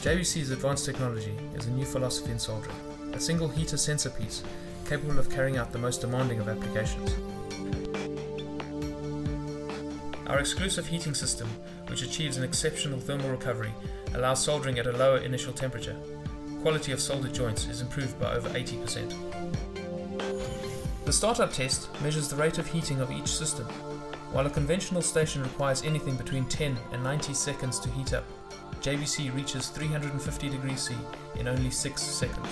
JBC's advanced technology is a new philosophy in soldering, a single heater sensor piece capable of carrying out the most demanding of applications. Our exclusive heating system, which achieves an exceptional thermal recovery, allows soldering at a lower initial temperature. Quality of soldered joints is improved by over 80%. The startup test measures the rate of heating of each system. While a conventional station requires anything between 10 and 90 seconds to heat up, JBC reaches 350 degrees C in only 6 seconds.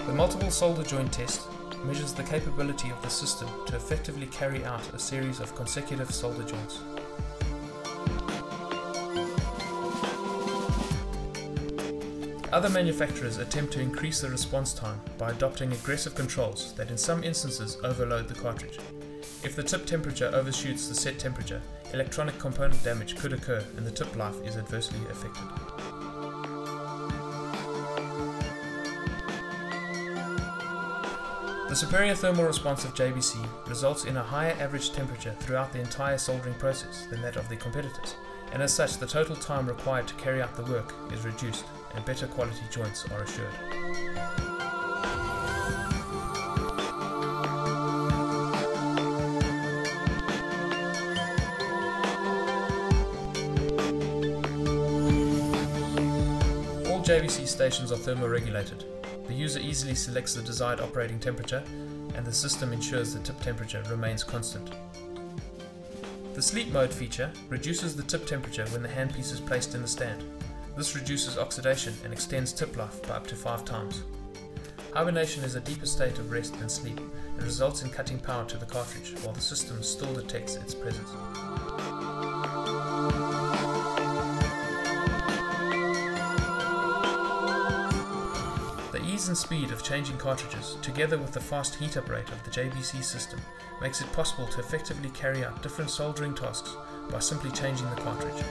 The multiple solder joint test measures the capability of the system to effectively carry out a series of consecutive solder joints. Other manufacturers attempt to increase the response time by adopting aggressive controls that in some instances overload the cartridge. If the tip temperature overshoots the set temperature, electronic component damage could occur and the tip life is adversely affected. The superior thermal response of JBC results in a higher average temperature throughout the entire soldering process than that of the competitors, and as such the total time required to carry out the work is reduced and better quality joints are assured. All JBC stations are thermoregulated. The user easily selects the desired operating temperature, and the system ensures the tip temperature remains constant. The sleep mode feature reduces the tip temperature when the handpiece is placed in the stand. This reduces oxidation and extends tip life by up to 5 times. Hibernation is a deeper state of rest than sleep and results in cutting power to the cartridge while the system still detects its presence. The ease and speed of changing cartridges, together with the fast heat-up rate of the JBC system, makes it possible to effectively carry out different soldering tasks by simply changing the cartridge.